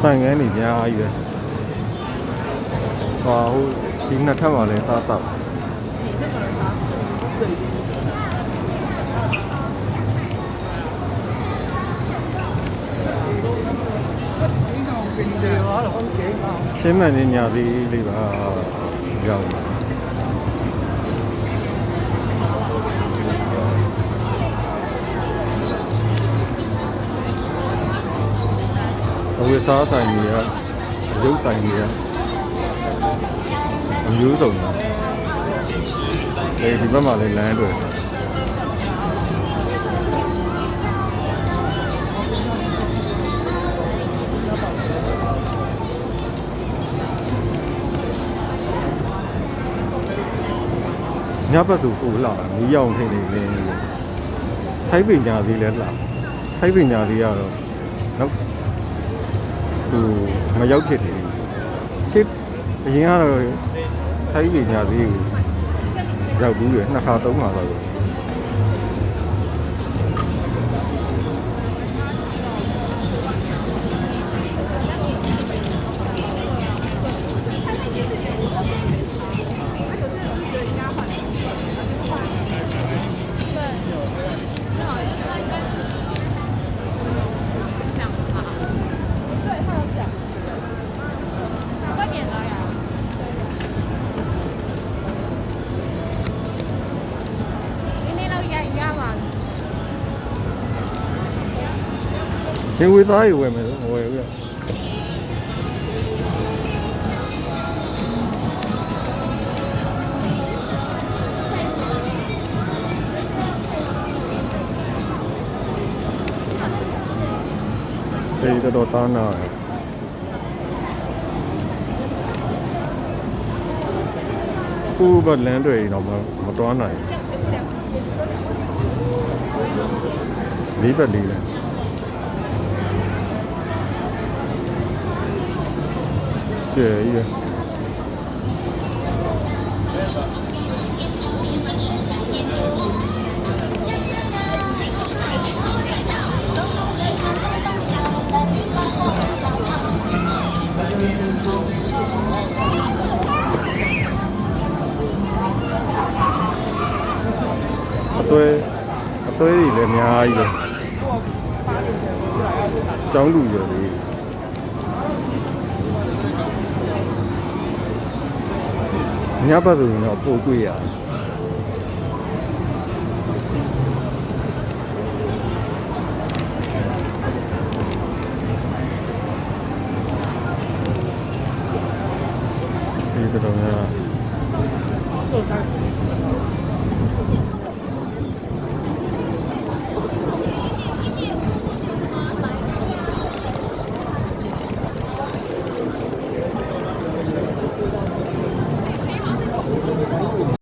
ဆိုင်ငန်းနေအများကြီးပဲဟာဟိုဒီနှစ်ထပ်မှာလည်းစားတော့ရှင်းမှန်နေညာသေးလေးပါရောက်လာအဝိစားဆိုင်ကြီးကရုပ်ဆိုင်ကြီးကအမျိုးစုံပါဒီဘက်မှာလည်းလမ်းတွေညဘက်ဆိုပို့လာမီးရောင်ထိနေနေထိုက်ပညာသေးလဲလာထိုက်ပညာသေးကတော့နောက်မရောက်ဖြစ်တယ်စစ်အရင်ကတော့ထိုက်ပညာသေးကိုရောက်ဘူးရနှစ်ခါသုံးခါတော့ဒီဝေသားရေဝယ်မယ်လို့မဝယ်ဘူးရဒီတော့တာနာခုဘလန်တွေတော့မတော်နိုင်လေးပဲလေးလဲကျေးရအသွေးတွေလည်းအများကြီးပဲကျောင်းလူရည်ညဘက်ဆိုရင်တော့ပို့တွေ့ရတယ်ဒီကတော့